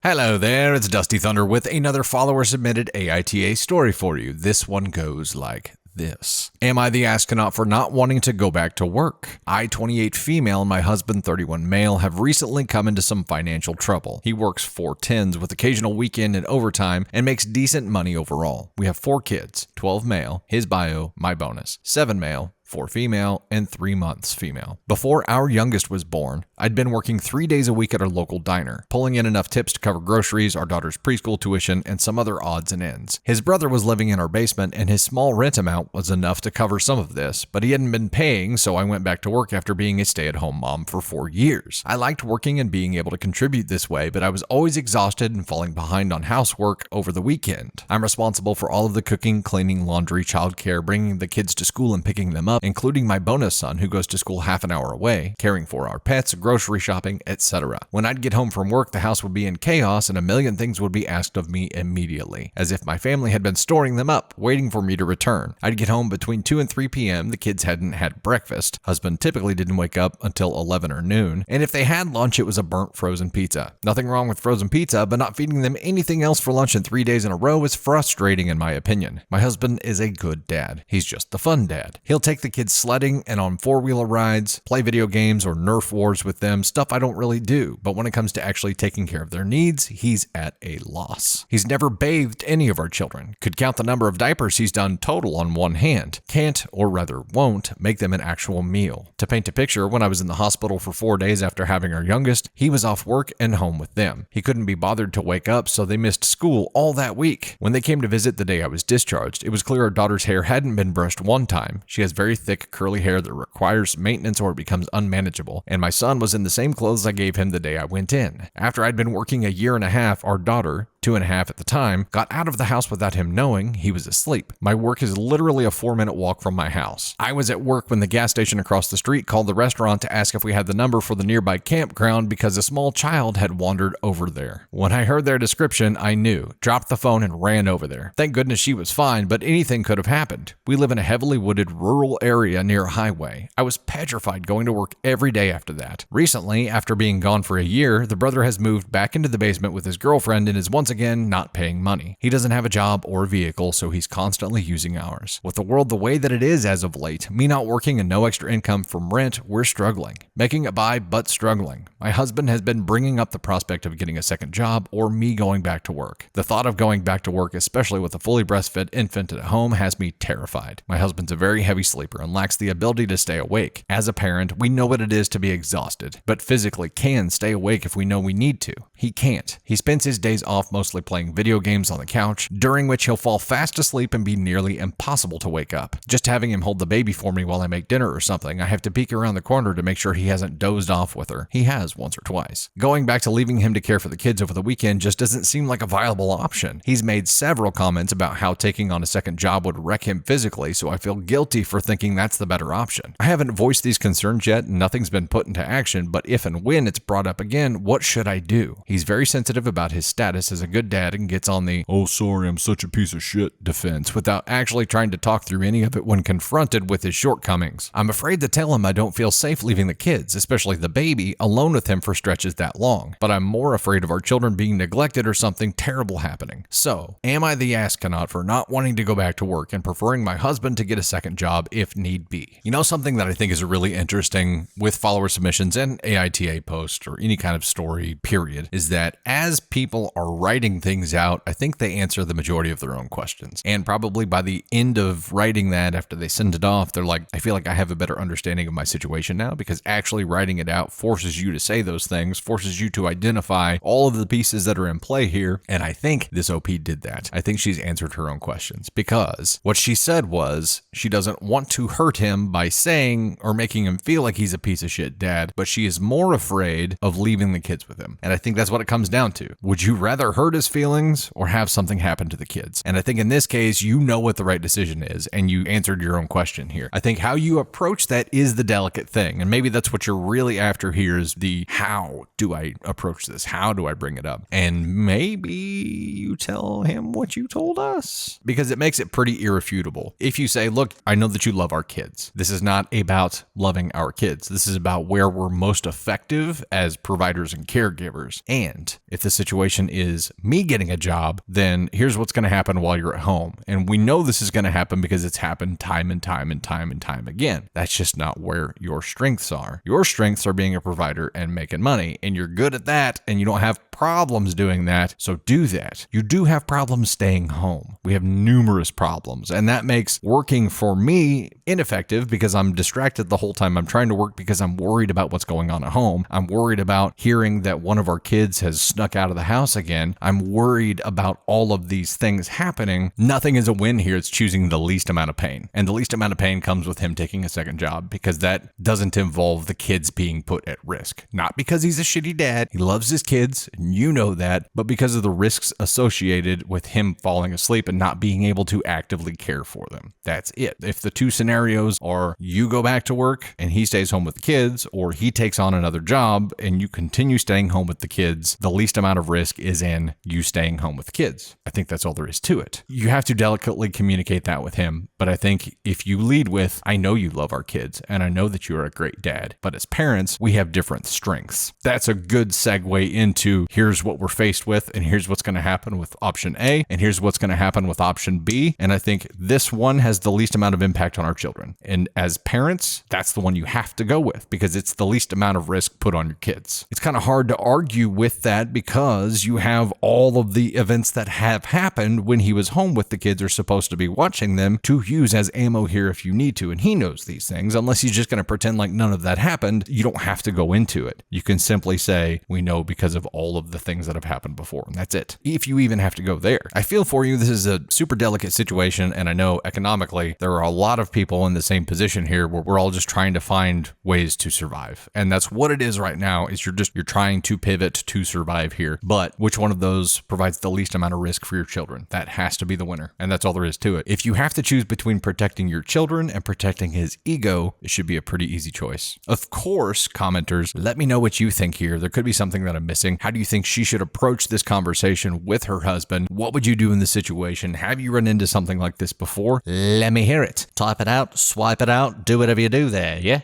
Hello there, it's Dusty Thunder with another follower-submitted AITA story for you. This one goes like this. Am I the astronaut for not wanting to go back to work? I, 28 female, and my husband, 31 male, have recently come into some financial trouble. He works 4/10s with occasional weekend and overtime and makes decent money overall. We have 4 kids, 12 male, his bio, my bonus, 7 male, 4 female, and 3 months female. Before our youngest was born, I'd been working 3 days a week at our local diner, pulling in enough tips to cover groceries, our daughter's preschool tuition, and some other odds and ends. His brother was living in our basement, and his small rent amount was enough to cover some of this, but he hadn't been paying, so I went back to work after being a stay-at-home mom for 4 years. I liked working and being able to contribute this way, but I was always exhausted and falling behind on housework over the weekend. I'm responsible for all of the cooking, cleaning, laundry, childcare, bringing the kids to school and picking them up, including my bonus son who goes to school half an hour away, caring for our pets, grocery shopping, etc. When I'd get home from work, the house would be in chaos and a million things would be asked of me immediately, as if my family had been storing them up, waiting for me to return. I'd get home between 2 and 3 p.m., the kids hadn't had breakfast, husband typically didn't wake up until 11 or noon, and if they had lunch, it was a burnt frozen pizza. Nothing wrong with frozen pizza, but not feeding them anything else for lunch in 3 days in a row is frustrating in my opinion. My husband is a good dad. He's just the fun dad. He'll take the kids sledding and on 4-wheeler rides, play video games or Nerf wars with them, stuff I don't really do, but when it comes to actually taking care of their needs, he's at a loss. He's never bathed any of our children, could count the number of diapers he's done total on one hand, can't, or rather won't, make them an actual meal. To paint a picture, when I was in the hospital for 4 days after having our youngest, he was off work and home with them. He couldn't be bothered to wake up, so they missed school all that week. When they came to visit the day I was discharged, it was clear our daughter's hair hadn't been brushed one time. She has very thick, curly hair that requires maintenance or it becomes unmanageable, and my son was in the same clothes I gave him the day I went in. After I'd been working a year and a half, our daughter, 2.5 at the time, got out of the house without him knowing he was asleep. My work is literally a 4-minute walk from my house. I was at work when the gas station across the street called the restaurant to ask if we had the number for the nearby campground because a small child had wandered over there. When I heard their description, I knew, dropped the phone and ran over there. Thank goodness she was fine, but anything could have happened. We live in a heavily wooded rural area near a highway. I was petrified going to work every day after that. Recently, after being gone for a year, the brother has moved back into the basement with his girlfriend and is once again not paying money. He doesn't have a job or a vehicle, so he's constantly using ours. With the world the way that it is as of late, me not working and no extra income from rent, we're struggling. Making it by, but struggling. My husband has been bringing up the prospect of getting a second job or me going back to work. The thought of going back to work, especially with a fully breastfed infant at home, has me terrified. My husband's a very heavy sleeper and lacks the ability to stay awake. As a parent, we know what it is to be exhausted, but physically can stay awake if we know we need to. He can't. He spends his days off mostly playing video games on the couch, during which he'll fall fast asleep and be nearly impossible to wake up. Just having him hold the baby for me while I make dinner or something, I have to peek around the corner to make sure he hasn't dozed off with her. He has once or twice. Going back to leaving him to care for the kids over the weekend just doesn't seem like a viable option. He's made several comments about how taking on a second job would wreck him physically, so I feel guilty for thinking that's the better option. I haven't voiced these concerns yet and nothing's been put into action, but if and when it's brought up again, what should I do? He's very sensitive about his status as a good dad and gets on the "oh sorry, I'm such a piece of shit" defense without actually trying to talk through any of it when confronted with his shortcomings. I'm afraid to tell him I don't feel safe leaving the kids, especially the baby, alone with him for stretches that long, but I'm more afraid of our children being neglected or something terrible happening. So, am I the astronaut for not wanting to go back to work and preferring my husband to get a second job if need be? You know, something that I think is really interesting with follower submissions and AITA posts or any kind of story, period, is that as people are writing things out, I think they answer the majority of their own questions. And probably by the end of writing that, after they send it off, they're like, I feel like I have a better understanding of my situation now, because actually writing it out forces you to say those things, forces you to identify all of the pieces that are in play here. And I think this OP did that. I think she's answered her own questions, because what she said was she doesn't want to hurt him by saying or making him feel like he's a piece of shit dad, but she is more afraid of leaving the kids with him. And I think that's what it comes down to. Would you rather hurt hurt his feelings or have something happen to the kids. And I think in this case, you know what the right decision is, and you answered your own question here. I think how you approach that is the delicate thing. And maybe that's what you're really after here is the how do I approach this? How do I bring it up? And maybe you tell him what you told us, because it makes it pretty irrefutable. If you say, look, I know that you love our kids. This is not about loving our kids. This is about where we're most effective as providers and caregivers. And if the situation is me getting a job, then here's what's going to happen while you're at home. And we know this is going to happen because it's happened time and time and time and time again. That's just not where your strengths are. Your strengths are being a provider and making money, and you're good at that, and you don't have problems doing that. So do that. You do have problems staying home. We have numerous problems, and that makes working for me ineffective because I'm distracted the whole time. I'm trying to work because I'm worried about what's going on at home. I'm worried about hearing that one of our kids has snuck out of the house again. I'm worried about all of these things happening. Nothing is a win here. It's choosing the least amount of pain. And the least amount of pain comes with him taking a second job, because that doesn't involve the kids being put at risk. Not because he's a shitty dad. He loves his kids, and you know that, but because of the risks associated with him falling asleep and not being able to actively care for them. That's it. If the two scenarios are you go back to work and he stays home with the kids, or he takes on another job and you continue staying home with the kids, the least amount of risk is in you staying home with the kids. I think that's all there is to it. You have to delicately communicate that with him, but I think if you lead with, I know you love our kids and I know that you are a great dad, but as parents, we have different strengths. That's a good segue into here's what we're faced with, and here's what's going to happen with option A, and here's what's going to happen with option B. And I think this one has the least amount of impact on our children. And as parents, that's the one you have to go with because it's the least amount of risk put on your kids. It's kind of hard to argue with that because you have all of the events that have happened when he was home with the kids are supposed to be watching them to use as ammo here if you need to. And he knows these things. Unless he's just going to pretend like none of that happened, you don't have to go into it. You can simply say, we know because of all of the things that have happened before. And that's it. If you even have to go there. I feel for you. This is a super delicate situation. And I know economically, there are a lot of people in the same position here where we're all just trying to find ways to survive. And that's what it is right now is you're trying to pivot to survive here. But which one of those provides the least amount of risk for your children? That has to be the winner. And that's all there is to it. If you have to choose between protecting your children and protecting his ego, it should be a pretty easy choice. Of course, commenters, let me know what you think here. There could be something that I'm missing. How do you think she should approach this conversation with her husband? What would you do in this situation? Have you run into something like this before? Let me hear it. Type it out, swipe it out, do whatever you do there, yeah?